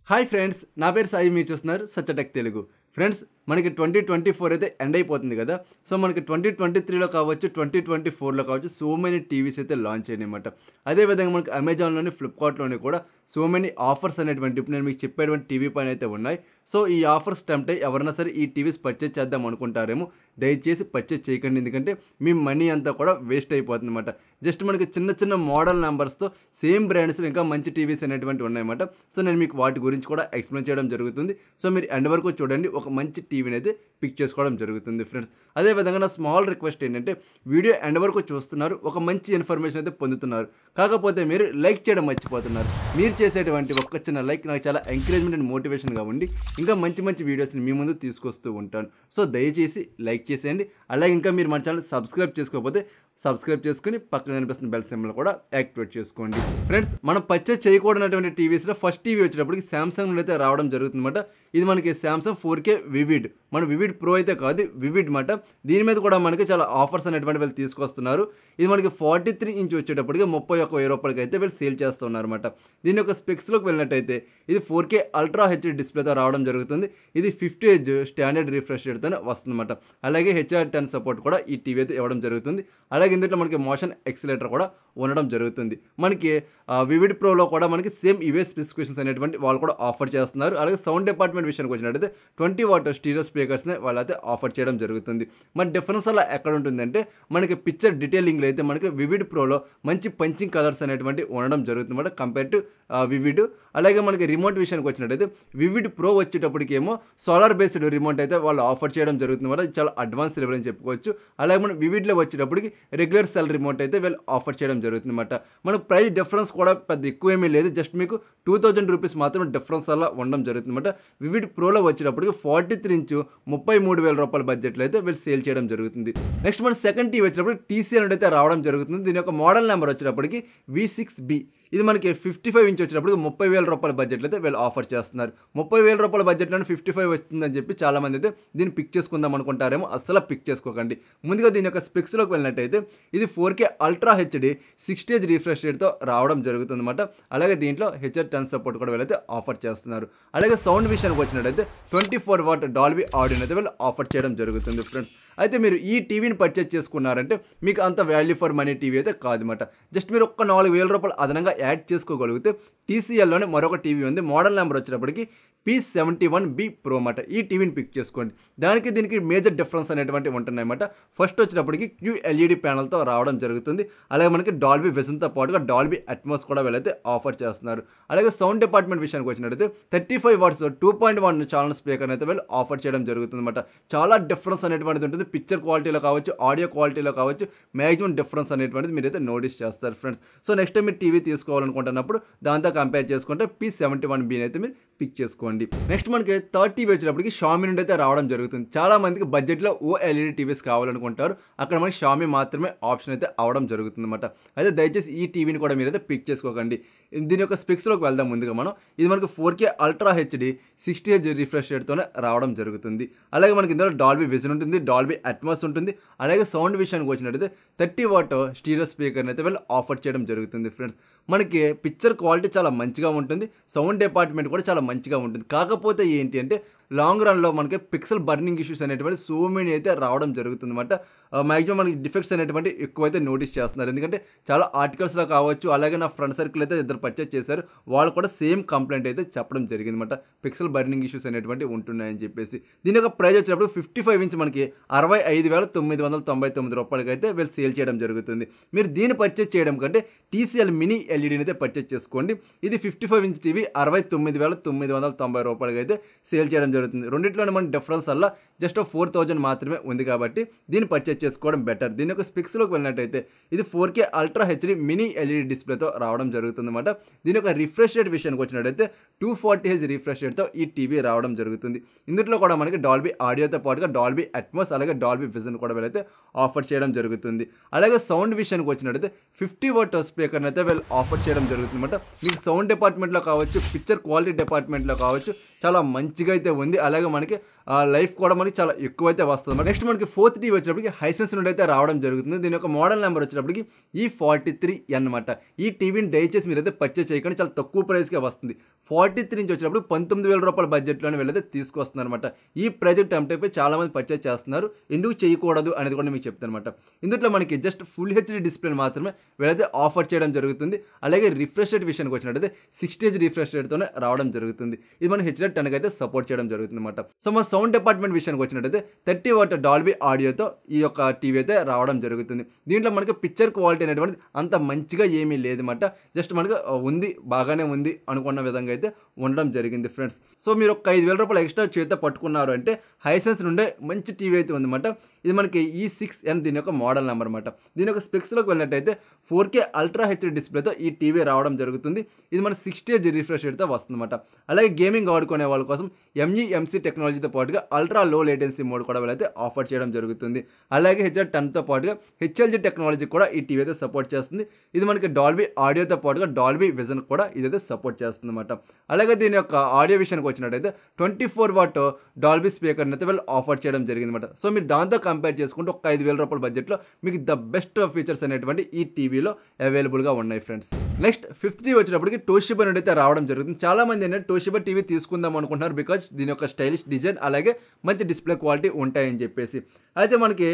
Hi friends, నా పేరు సాయి. మీరు చూస్తున్నారు సచ్చటెక్ తెలుగు. ఫ్రెండ్స్, మనకి 2024 అయితే ఎండ్ అయిపోతుంది కదా. సో మనకి 2023లో కావచ్చు, 2024లో కావచ్చు, సో మెనీ టీవీస్ అయితే లాంచ్ అయినాయన్నమాట. అదేవిధంగా మనకి అమెజాన్లోని, ఫ్లిప్కార్ట్లోని కూడా సో మెనీ ఆఫర్స్ అనేటువంటి ఇప్పుడు నేను మీకు చెప్పేటువంటి టీవీ పైన అయితే ఉన్నాయి. సో ఈ ఆఫర్స్ టెంప్ట్ అయ్యి ఎవరైనా సరే ఈ టీవీస్ పర్చేజ్ చేద్దాం అనుకుంటారేమో, దయచేసి పర్చేజ్ చేయకండి. ఎందుకంటే మీ మనీ అంతా కూడా వేస్ట్ అయిపోతుంది అనమాట. జస్ట్ మనకి చిన్న చిన్న మోడల్ నెంబర్స్తో సేమ్ బ్రాండ్స్ ఇంకా మంచి టీవీస్ అనేటువంటివి ఉన్నాయన్నమాట. సో నేను మీకు వాటి గురించి కూడా ఎక్స్ప్లెయిన్ చేయడం జరుగుతుంది. సో మీరు ఎండ్ వరకు చూడండి, ఒక మంచి టీవీని అయితే పిక్ చేసుకోవడం జరుగుతుంది ఫ్రెండ్స్. అదేవిధంగా నా స్మాల్ రిక్వెస్ట్ ఏంటంటే, వీడియో ఎండ్ వరకు చూస్తున్నారు, ఒక మంచి ఇన్ఫర్మేషన్ అయితే పొందుతున్నారు, కాకపోతే మీరు లైక్ చేయడం మర్చిపోతున్నారు. మీరు చేసేటువంటి ఒక్క చిన్న లైక్ నాకు చాలా ఎంకరేజ్మెంట్ అండ్ మోటివేషన్గా ఉండి ఇంకా మంచి మంచి వీడియోస్ని మీ ముందు తీసుకొస్తూ ఉంటాను. సో దయచేసి లైక్ చేసేయండి. అలాగే ఇంకా మీరు మన ఛానల్ సబ్స్క్రైబ్ చేసుకోకపోతే సబ్స్క్రైబ్ చేసుకుని పక్కన కనిపిస్తున్న బెల్ సింబల్ కూడా యాక్టివేట్ చేసుకోండి. ఫ్రెండ్స్, మనం పర్చేజ్ చేయకూడనటువంటి టీవీస్లో ఫస్ట్ టీవీ వచ్చేటప్పటికి శాంసంగ్ నుండి అయితే రావడం జరుగుతుందన్నమాట. ఇది మనకి శాంసంగ్ 4K వివిడ్, మన వివిడ్ ప్రో అయితే కాదు, వివిడ్ మాట. దీని మీద కూడా మనకి చాలా ఆఫర్స్ అనేటువంటి వీళ్ళు తీసుకొస్తున్నారు. ఇది మనకి 43 ఇంచ్ వచ్చేటప్పటికి 31,000 రూపాయలకి అయితే వీళ్ళు సేల్ చేస్తున్నారు అనమాట. దీని యొక్క స్పెక్స్లోకి వెళ్ళినట్టయితే ఇది 4K అల్ట్రా హెచ్డి డిస్ప్లేతో రావడం జరుగుతుంది. ఇది 50 Hz స్టాండర్డ్ రిఫ్రెష్ రేట్తోనే వస్తుందన్నమాట. అలాగే HDR10 సపోర్ట్ కూడా ఈ టీవీ అయితే ఇవ్వడం జరుగుతుంది. అలాగే ఇందులో మనకి మోషన్ ఎక్సిలేటర్ కూడా ఉండడం జరుగుతుంది. మనకి వివిడ్ ప్రోలో కూడా మనకి సేమ్ ఇవే స్పెసిఫికేషన్స్ అనేటువంటి వాళ్ళు కూడా ఆఫర్ చేస్తున్నారు. అలాగే సౌండ్ డిపార్ట్మెంట్ విషయానికి వచ్చినట్టయితే 20 వాట్ స్టీరియో స్పీకర్స్ని వాళ్ళైతే ఆఫర్ చేయడం జరుగుతుంది. మరి డిఫరెన్స్ అలా ఎక్కడ ఉంటుందంటే, మనకి పిక్చర్ డీటెయిలింగ్లో అయితే మనకి వివిడ్ ప్రోలో మంచి పంచింగ్ కలర్స్ అనేటువంటి ఉండడం జరుగుతుంది అన్నమాట కంపేర్ టు వివిడ్. అలాగే మనకి రిమోట్ విషయానికి వచ్చినట్టయితే వివిడ్ ప్రో వచ్చేటప్పటికేమో సోలార్ బేస్డ్ రిమోట్ అయితే వాళ్ళు ఆఫర్ చేయడం జరుగుతుంది అన్నమాట. చాలా అడ్వాన్స్ లెవెల్ అని చెప్పుకోవచ్చు. అలాగే మనం వివిడ్లో వచ్చేటప్పటికి రెగ్యులర్ సెల్ రిమోట్ అయితే వీళ్ళు ఆఫర్ చేయడం జరుగుతుంది అన్నమాట. మనకు ప్రైస్ డిఫరెన్స్ కూడా పెద్ద ఎక్కువేమీ లేదు, జస్ట్ మీకు 2000 రూపీస్ మాత్రమే డిఫరెన్స్ అలా ఉండడం జరుగుతుంది అన్నమాట. వివిడ్ ప్రోలో వచ్చేటప్పటికి 43 ఇంచు 33,000 రూపాయల బడ్జెట్లో అయితే వీళ్ళు సేల్ చేయడం జరుగుతుంది. నెక్స్ట్ మన సెకండ్ టీవీ వచ్చినప్పుడు TCL నుండి అయితే రావడం జరుగుతుంది. దీని యొక్క మోడల్ నెంబర్ వచ్చేటప్పటికి V6B. ఇది మనకి 55 ఇంచ్ వచ్చినప్పుడు 30,000 రూపాయల బడ్జెట్లో అయితే వీళ్ళు ఆఫర్ చేస్తున్నారు. 30,000 రూపాయల బడ్జెట్లోనే 55 వస్తుందని చెప్పి చాలామంది అయితే దీన్ని పిక్ చేసుకుందాం అనుకుంటారేమో, అస్సలు పిక్ చేసుకోకండి. ముందుగా దీని యొక్క స్పెక్స్లోకి వెళ్ళినట్టయితే ఇది 4K ultra HD 60 Hz refresh రేట్తో రావడం జరుగుతుంది అనమాట. అలాగే దీంట్లో HDR10 సపోర్ట్ కూడా వీళ్ళైతే ఆఫర్ చేస్తున్నారు. అలాగే సౌండ్ విషయానికి వచ్చినట్టయితే 24 వాట్ డాల్బీ ఆడియో అయితే వీళ్ళు ఆఫర్ చేయడం జరుగుతుంది ఫ్రెండ్స్. అయితే మీరు ఈ టీవీని పర్చేజ్ చేసుకున్నారంటే మీకు అంత వాల్యూ ఫర్ మనీ టీవీ అయితే కాదన్నమాట. జస్ట్ మీరు ఒక్క 4,000 రూపాయలు అదనంగా యాడ్ చేసుకోగలిగితే TCLలోనే మరొక టీవీ ఉంది. మోడల్ నెంబర్ వచ్చేటప్పటికి P71B Pro అన్నమాట. ఈ టీవీని పిక్ చేసుకోండి. దానికి దీనికి మేజర్ డిఫరెన్స్ అనేటువంటివి ఉంటున్నాయన్నమాట. ఫస్ట్ వచ్చేటప్పటికి QLED ప్యానల్తో రావడం జరుగుతుంది. అలాగే మనకి డాల్బీ విజన్తో పాటుగా డాల్బీ అట్మాస్ కూడా వీళ్ళైతే ఆఫర్ చేస్తున్నారు. అలాగే సౌండ్ డిపార్ట్మెంట్ విషయానికి వచ్చినట్టయితే 35 వాట్స్ 2.1 ఛానల్ స్పీకర్ అయితే వీళ్ళు ఆఫర్ చేయడం జరుగుతుంది అన్నమాట. చాలా డిఫరెన్స్ అనేటువంటిది ఉంటుంది. పిక్చర్ క్వాలిటీలో కావచ్చు, ఆడియో క్వాలిటీలో కావచ్చు, మ్యాక్సిమం డిఫరెన్స్ అనేటువంటిది మీరైతే నోటీస్ చేస్తారు ఫ్రెండ్స్. సో నెక్స్ట్ టైం మీరు టీవీ తీసుకోవాలనుకుంటున్నప్పుడు దాంతో కంపేర్ చేసుకుంటే P71B అయితే మీరు పిక్ చేసుకోండి. నెక్స్ట్ మనకి థర్డ్ టీవీ వచ్చినప్పటికి షామీ నుండి అయితే రావడం జరుగుతుంది. చాలా మందికి బడ్జెట్లో OLED టీవీస్ కావాలనుకుంటారు. అక్కడ మనకి షామీ మాత్రమే ఆప్షన్ అయితే అవడం జరుగుతుంది అనమాట. అయితే దయచేసి ఈ టీవీని కూడా మీరైతే పిక్ చేసుకోకండి. దీని యొక్క స్పెక్స్లోకి వెళ్దాం. ముందుగా మనం ఇది మనకి 4K ultra HD 60 Hz refresh రేట్తోనే రావడం జరుగుతుంది. అలాగే మనకి ఇందులో డాల్బీ విజన్ ఉంటుంది, డాల్బీ అట్మాస్ ఉంటుంది. అలాగే సౌండ్ విషయానికి వచ్చినట్టయితే 30 వాట్ స్టీరియో స్పీకర్ని అయితే వీళ్ళు ఆఫర్ చేయడం జరుగుతుంది ఫ్రెండ్స్. మనకి పిక్చర్ క్వాలిటీ చాలా మంచిగా ఉంటుంది, సౌండ్ డిపార్ట్మెంట్ కూడా చాలా మంచిగా ఉంటుంది. కాకపోతే ఏంటి అంటే లాంగ్ రన్లో మనకి పిక్సెల్ బర్నింగ్ ఇష్యూస్ అనేటువంటి సో మెనీ అయితే రావడం జరుగుతుంది అనమాట. మ్యాక్సిమం మనకి డిఫెక్ట్స్ అనేటువంటి ఎక్కువైతే నోటీస్ చేస్తున్నారు. ఎందుకంటే చాలా ఆర్టికల్స్లో కావచ్చు, అలాగే నా ఫ్రెండ్ సర్కిల్ అయితే ఇద్దరు పర్చేజ్ చేశారు, వాళ్ళు కూడా సేమ్ కంప్లైంట్ అయితే చెప్పడం జరిగింది అనమాట. పిక్సెల్ బర్నింగ్ ఇష్యూస్ అనేటువంటి ఉంటున్నాయని చెప్పేసి. దీని యొక్క ప్రైస్ వచ్చినప్పుడు 55 ఇంచ్ మనకి 65,999 రూపాయలకి అయితే వీళ్ళు సేల్ చేయడం జరుగుతుంది. మీరు దీన్ని పర్చేజ్ చేయడం కంటే TCL మినీ ఎల్ఈడీని అయితే పర్చేజ్ చేసుకోండి. ఇది 55 ఇంచ్ టీవీ 69,990 రూపాయలకి అయితే సేల్ చేయడం జరుగుతుంది. రెండింటిలోనే మన డిఫరెన్స్ వల్ల జస్ట్ 4,000 మాత్రమే ఉంది కాబట్టి దీన్ని పర్చేజ్ చేసుకోవడం బెటర్. దీని యొక్క స్పెక్స్లోకి వెళ్ళినట్టయితే ఇది 4K ultra HD mini LED డిస్ప్లేతో రావడం జరుగుతుంది అనమాట. దీని యొక్క రిఫ్రెష్ రేట్ విషయానికి వచ్చినట్టయితే 240 Hz రిఫ్రెష్ రేట్తో ఈ టీవీ రావడం జరుగుతుంది. ఇందులో కూడా మనకి డాల్బీ ఆడియోతో పాటుగా డాల్బీ అట్మాస్ అలాగే డాల్బీ విజన్ కూడా వీళ్ళైతే ఆఫర్ చేయడం జరుగుతుంది. అలాగే సౌండ్ విషయానికి వచ్చినట్టయితే 50 వాట్ స్పీకర్ని అయితే వీళ్ళు ఆఫర్ చేయడం జరుగుతుంది అనమాట. మీకు సౌండ్ డిపార్ట్మెంట్లో కావచ్చు, పిక్చర్ క్వాలిటీ డిపార్ట్మెంట్లో కావచ్చు, చాలా మంచిగా అయితే ఉంది. అలాగే మనకి లైఫ్ కూడా మనకి చాలా ఎక్కువైతే వస్తుంది. నెక్స్ట్ మనకి ఫోర్త్ టీవీ వచ్చేటప్పటికి హైసెన్స్ నుండి అయితే రావడం జరుగుతుంది. దీని యొక్క మోడల్ నెంబర్ వచ్చేటప్పటికి E43N అనమాట. ఈ టీవీని దయచేసి మీరైతే అయితే పర్చేస్ చేయకండి, చాలా తక్కువ ప్రైస్కే వస్తుంది. 43 ఇంచ్ వచ్చినప్పుడు 19,000 రూపాయల బడ్జెట్లోనే వీళ్ళైతే తీసుకొస్తున్నారు అనమాట. ఈ ప్రైజ్కి టెంప్ట్ అయిపోయి చాలామంది పర్చేస్ చేస్తున్నారు. ఎందుకు చేయకూడదు అనేది కూడా మీకు చెప్తాను అనమాట. ఇందులో మనకి జస్ట్ ఫుల్ హెచ్డీ డిస్ప్లేని మాత్రమే వీళ్ళైతే ఆఫర్ చేయడం జరుగుతుంది. అలాగే రిఫ్రెష్ రేట్ విషయానికి వచ్చినట్టయితే 60 Hz రిఫ్రెష్ రేట్తోనే రావడం జరుగుతుంది. ఇది మన హెచ్డీ 10 అయితే సపోర్ట్ చేయడం జరుగుతుంది అనమాట. సో మన సౌండ్ డిపార్ట్మెంట్ విషయానికి వచ్చినట్టయితే 30 వాట్ డాల్బీ ఆడియోతో ఈ యొక్క టీవీ అయితే రావడం జరుగుతుంది. దీంట్లో మనకి పిక్చర్ క్వాలిటీ అనేటువంటిది అంత మంచిగా ఏమీ లేదన్నమాట. జస్ట్ మనకు ఉంది, బాగానే ఉంది అనుకున్న విధంగా అయితే ఉండడం జరిగింది ఫ్రెండ్స్. సో మీరు ఒక 5,000 రూపాయలు ఎక్స్ట్రా చేతితో పట్టుకున్నారు అంటే హైసెన్స్ నుండే మంచి టీవీ అయితే ఉందన్నమాట. ఇది మనకి E6N దీని యొక్క మోడల్ నెంబర్ అనమాట. దీని యొక్క స్పెక్స్లోకి వెళ్ళినట్టయితే 4K అల్ట్రా హెచ్డీ డిస్ప్లేతో ఈ టీవీ రావడం జరుగుతుంది. ఇది మన 60 Hz రిఫ్రెష్ రేట్తో వస్తుందన్నమాట. అలాగే గేమింగ్ ఆడుకునే వాళ్ళ కోసం MEMC టెక్నాలజీతో పాటుగా అల్ట్రా లో లేటెన్సీ మోడ్ కూడా వీళ్ళైతే ఆఫర్ చేయడం జరుగుతుంది. అలాగే హెచ్డీ 10తో పాటుగా HLG టెక్నాలజీ కూడా ఈ టీవీ అయితే సపోర్ట్ చేస్తుంది. ఇది మనకి డాల్బీ ఆడియోతో పాటుగా డాల్బీ విజన్ కూడా ఇదైతే సపోర్ట్ చేస్తుంది అనమాట. అలాగే దీని యొక్క ఆడియో విషయానికి వచ్చినట్టయితే 24 వాట్ డాల్బీ స్పీకర్ని అయితే వీళ్ళు ఆఫర్ చేయడం జరిగింది అనమాట. సో మీరు దాంతో కంపేర్ చేసుకుంటే ఒక 5,000 రూపాయల బడ్జెట్లో మీకు ద బెస్ట్ ఫీచర్స్ అనేటువంటి ఈ టీవీలో అవైలబుల్గా ఉన్నాయి ఫ్రెండ్స్. నెక్స్ట్ 5th టీవీ వచ్చేటప్పటికి టోషిబా నుండి అయితే రావడం జరుగుతుంది. చాలా మంది ఏంటంటే టోషిబా టీవీ తీసుకుందాం అనుకుంటున్నారు, బికాజ్ దీని యొక్క స్టైలిష్ డిజైన్ అలాగే మంచి డిస్ప్లే క్వాలిటీ ఉంటాయని చెప్పేసి. అయితే మనకి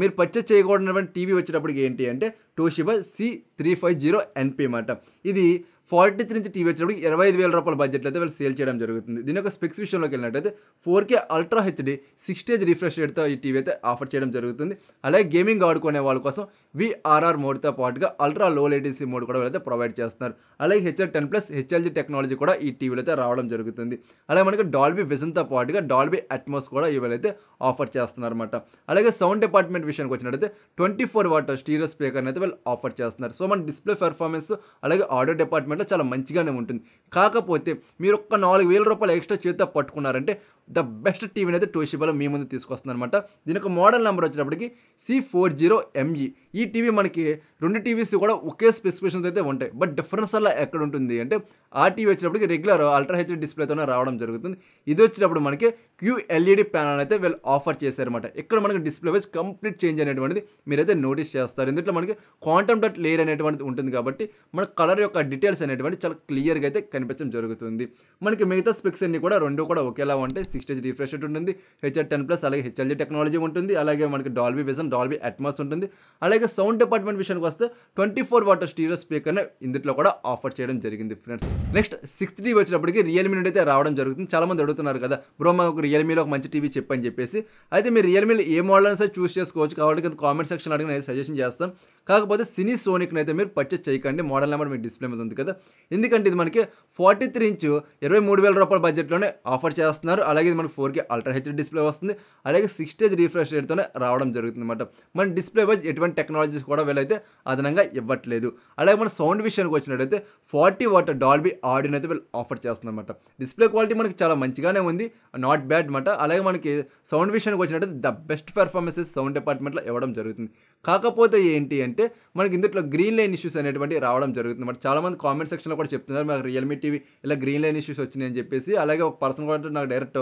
మీరు పర్చేస్ చేయకూడనటువంటి టీవీ వచ్చేటప్పటికి ఏంటి అంటే టోషిబా C350NP అన్నమాట. ఇది 43 ఇంచ్ టీవీ వచ్చేటప్పుడు 25,000 రూపాయల బడ్జెట్లో అయితే వీళ్ళు సేల్ చేయడం జరుగుతుంది. దీని యొక్క స్పెక్స్ విషయంలోకి వెళ్ళినట్టయితే 4K ultra HD 60 Hz refresh రేట్తో ఈ టీవీ అయితే ఆఫర్ చేయడం జరుగుతుంది. అలాగే గేమింగ్ ఆడుకునే వాళ్ళ కోసం VRR మోడ్తో పాటుగా అల్ట్రా లో లేటెన్సీ మోడ్ కూడా వీళ్ళైతే ప్రొవైడ్ చేస్తున్నారు. అలాగే HDR10+ HLG టెక్నాలజీ కూడా ఈ టీవీలో అయితే రావడం జరుగుతుంది. అలాగే మనకి డాల్బీ విజన్తో పాటుగా డాల్బీ అట్మాస్ కూడా వీళ్ళైతే ఆఫర్ చేస్తున్నారు అనమాట. అలాగే సౌండ్ డిపార్ట్మెంట్ విషయానికి వచ్చినట్టయితే 24 వాట్ స్టీరియో స్పీకర్ని అయితే వీళ్ళు ఆఫర్ చేస్తున్నారు. సో మన డిస్ప్లే పెర్ఫార్మెన్స్ అలాగే ఆడియో డిపార్ట్మెంట్ చాలా మంచిగానే ఉంటుంది. కాకపోతే మీరు ఒక్క 4,000 రూపాయలు ఎక్స్ట్రా చేతితో పట్టుకున్నారంటే ద బెస్ట్ టీవీని అయితే టోషిబాలో మీ ముందు తీసుకొస్తుంది అనమాట. దీని యొక్క మోడల్ నెంబర్ వచ్చేటప్పటికి C40ME. ఈ టీవీ మనకి 2 టీవీస్ కూడా ఒకే స్పెసిఫికేషన్స్ అయితే ఉంటాయి. బట్ డిఫరెన్స్ అలా ఎక్కడ ఉంటుంది అంటే ఆ టీవీ వచ్చేటప్పటికి రెగ్యులర్ అల్ట్రా హెచ్డీ డిస్ప్లేతోనే రావడం జరుగుతుంది. ఇది వచ్చేటప్పుడు మనకి QLED ప్యానల్ అయితే వీళ్ళు ఆఫర్ చేశారన్నమాట. ఇక్కడ మనకి డిస్ప్లే వైజ్ కంప్లీట్ చేంజ్ అనేటువంటిది మీరైతే నోటీస్ చేస్తారు. ఇందులో మనకి క్వాంటమ్ డాట్ లేయర్ అనేటువంటిది ఉంటుంది కాబట్టి మన కలర్ యొక్క డీటెయిల్స్ అనేటువంటి చాలా క్లియర్గా అయితే కనిపించడం జరుగుతుంది. మనకి మిగతా స్పెక్స్ అన్ని కూడా రెండు కూడా ఒకేలా ఉంటాయి. 60 Hz రిఫ్రెష్ రేట్ ఉంటుంది, HDR10+, అలాగే HLG టెక్నాలజీ ఉంటుంది, అలాగే మనకి డాల్బీ విజన్, డాల్బీ అట్మాస్ ఉంటుంది. అలాగే సౌండ్ డిపార్ట్మెంట్ విషయానికి వస్తే 24 వాట్ స్టీరియో స్పీకర్ని ఇందులో కూడా ఆఫర్ చేయడం జరిగింది ఫ్రెండ్స్. నెక్స్ట్ 6th టీవీ వచ్చినప్పటికి రియల్మీ నుండి అయితే రావడం జరుగుతుంది. చాలా మంది అడుగుతున్నారు కదా బ్రో మాకు రియల్మీలో ఒక మంచి టీవీ చెప్పని చెప్పేసి. అయితే మీరు రియల్మీలో ఏ మోడల్ అయినా సరే చూస్ చేసుకోవచ్చు. కాబట్టి కామెంట్ సెక్షన్ అడిగి నేను సజెషన్ చేస్తాను. కాకపోతే సినీ సోనిక్ని అయితే మీరు పర్చేస్ చేయకండి. మోడల్ నెంబర్ మీకు డిస్ప్లే మీద ఉంది కదా. ఎందుకంటే ఇది మనకి 43 ఇంచ్ 23,000 రూపాయల బడ్జెట్లోనే ఆఫర్ చేస్తున్నారు. అలాగే ఇది మనకి 4K అల్ట్రా హెచ్డీ డిస్ప్లే వస్తుంది. అలాగే 60 Hz రిఫ్రెష్ రేట్తోనే రావడం జరుగుతుంది అనమాట. మన డిస్ప్లే వైజ్ ఎటువంటి టెక్నాలజీస్ కూడా వీళ్ళైతే అదనంగా ఇవ్వట్లేదు. అలాగే మన సౌండ్ విషయానికి వచ్చినట్టయితే 40 వాట్ డాల్బీ ఆడియోని అయితే వీళ్ళు ఆఫర్ చేస్తుంది అనమాట. డిస్ప్లే క్వాలిటీ మనకి చాలా మంచిగానే ఉంది, నాట్ బ్యాడ్ అనమాట. అలాగే మనకి సౌండ్ విషయానికి వచ్చినట్టయితే ద బెస్ట్ పెర్ఫార్మెన్సెస్ సౌండ్ డిపార్ట్మెంట్లో ఇవ్వడం జరుగుతుంది. కాకపోతే ఏంటి అంటే మనకి ఇందులో గ్రీన్ లైన్ ఇష్యూస్ అనేటువంటి రావడం జరుగుతుంది అనమాట. చాలామంది కామెంట్ సెక్షన్లో కూడా చెప్తున్నారు మాకు రియల్మీ టీవీ ఇలా గ్రీన్ లైన్ ఇష్యూస్ వచ్చినాయి అని చెప్పేసి. అలాగే ఒక పర్సన్ కూడా నాకు డైరెక్ట్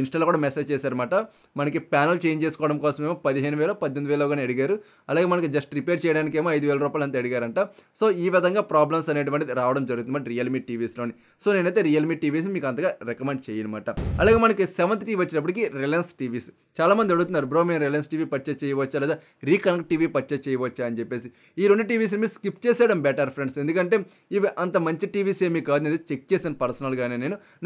ఇన్స్టాలో కూడా మెసేజ్ చేశారన్నమాట. మనకి ప్యానల్ చేంజ్ చేసుకోవడం కోసమేమో 15,000 18,000 కానీ అడిగారు. అలాగే మనకి జస్ట్ రిపేర్ చేయడానికి ఏమో 5,000 రూపాయలు అంత అడిగారంట. సో ఈ విధంగా ప్రాబ్లమ్స్ అనేటువంటిది రావడం జరుగుతుంది రియల్మీ టీవీస్లోని. సో నేనైతే రియల్మీ టీవీస్ మీకు అంతగా రికమెండ్ చేయనమాట. అలాగే మనకి 7th టీవీ వచ్చినప్పటికి రిలయన్స్ టీవీస్. చాలామంది అడుగుతున్నారు బ్రో మేము రిలయన్స్ టీవీ పర్చేస్ చేయవచ్చా లేదా రీకనెక్ట్ టీవీ పర్చేస్ చేయవచ్చా అని చెప్పేసి. ఈ 2 టీవీస్ మీరు స్కిప్ చేసేయడం బెటర్ ఫ్రెండ్స్. ఎందుకంటే ఇవి అంత మంచి టీవీస్ ఏమీ కాదు. నేను చెక్ చేశాను పర్సనల్గానే.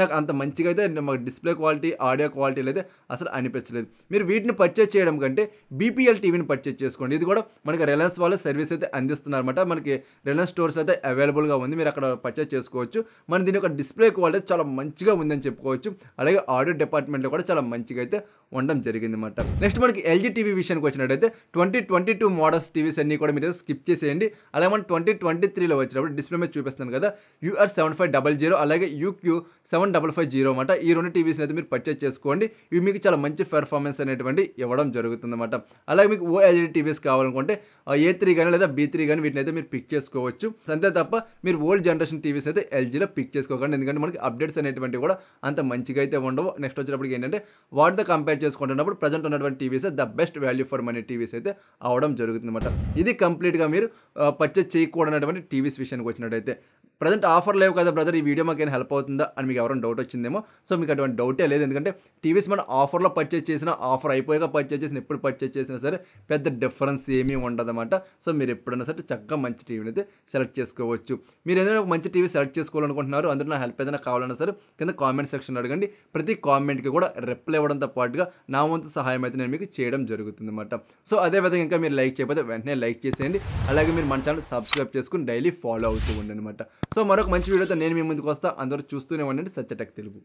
నాకు అంత మంచిగా అయితే మాకు డిస్ప్లే క్వాలిటీ ఆడియో క్వాలిటీలు అయితే అసలు అనిపించలేదు. మీరు వీటిని పర్చేస్ చేయడం కంటే BPL టీవీని పర్చేస్ చేసుకోండి. ఇది కూడా మనకి రిలయన్స్ వాళ్ళ సర్వీస్ అయితే అందిస్తున్నారన్నమాట. మనకి రిలయన్స్ స్టోర్స్ అయితే అవైలబుల్గా ఉంది, మీరు అక్కడ పర్చేస్ చేసుకోవచ్చు. మన దీని యొక్క డిస్ప్లే క్వాలిటీ చాలా మంచిగా ఉందని చెప్పుకోవచ్చు. అలాగే ఆడియో డిపార్ట్మెంట్లో కూడా చాలా మంచిగా అయితే ఉండడం జరిగింది అన్నమాట. నెక్స్ట్ మనకి LG టీవీ విషయానికి వచ్చినట్టయితే 2022 మోడల్స్ టీవీస్ అన్ని కూడా మీరు స్కిప్ చేసేయండి. అలాగే మనం 2023లో వచ్చినప్పుడు డిస్ప్లే మీద చూపిస్తాను కదా UR7500 అలాగే UQ7550 అన్నమాట. ఈ 2 టీవీస్ అయితే మీరు పర్చేస్ చేసుకోండి. ఇవి మీకు చాలా మంచి పెర్ఫార్మెన్స్ అనేటువంటి ఇవ్వడం జరుగుతుంది అన్నమాట. అలాగే మీకు OLED టీవీస్ కావాలనుకుంటే A3 కానీ లేదా B3 కానీ వీటిని అయితే మీరు పిక్ చేసుకోవచ్చు. అంతే తప్ప మీరు ఓల్డ్ జనరేషన్ టీవీస్ అయితే LGలో పిక్ చేసుకోకండి. ఎందుకంటే మనకి అప్డేట్స్ అనేటువంటివి కూడా అంత మంచిగా అయితే ఉండవు. నెక్స్ట్ వచ్చేటప్పటికి ఏంటంటే వాటితో కంపేర్ చేసుకుంటున్నప్పుడు ప్రజెంట్ ఉన్నటువంటి TVs the best value for money TVs అయితే అవడం జరుగుతుందన్నమాట. ఇది కంప్లీట్గా మీరు పర్చేజ్ చేయకూడనటువంటి టీవీస్ విషయానికి వచ్చినట్టయితే. ప్రజెంట్ ఆఫర్ లేవు కదా బ్రదర్, ఈ వీడియో మాకేమైనా హెల్ప్ అవుతుందా అని మీకు ఎవరైనా డౌట్ వచ్చిందేమో. సో మీకు అటువంటి డౌటే లేదు, ఎందుకంటే టీవీస్ మనం ఆఫర్లో పర్చేజ్ చేసినా, ఆఫర్ అయిపోయాక పర్చేజ్ చేసిన, ఎప్పుడు పర్చేజ్ చేసినా సరే పెద్ద డిఫరెన్స్ ఏమీ ఉండదన్నమాట. సో మీరు ఎప్పుడైనా సరే చక్కగా మంచి టీవీని అయితే సెలెక్ట్ చేసుకోవచ్చు. మీరు ఏదైనా ఒక మంచి టీవీ సెలెక్ట్ చేసుకోవాలనుకుంటున్నారు, అందులో నా హెల్ప్ ఏదైనా కావాలన్నా సరే కింద కామెంట్ సెక్షన్ అడగండి. ప్రతి కామెంట్కి కూడా రిప్లై ఇవ్వడంతో పాటుగా నా వంతు సహాయం అయితే నేను మీకు చేయడం జరుగుతుందన్నమాట. సో అదేవిధంగా ఇంకా మీరు లైక్ చేయకపోతే వెంటనే లైక్ చేసేయండి. అలాగే మీరు మన ఛానల్ సబ్స్క్రైబ్ చేసుకుని డైలీ ఫాలో అవుతూ ఉండండి అనమాట. సో మరొక మంచి వీడియోతో నేను మీ ముందుకు వస్తా. అందరూ చూస్తూనే ఉండండి సత్య టెక్ తెలుగు.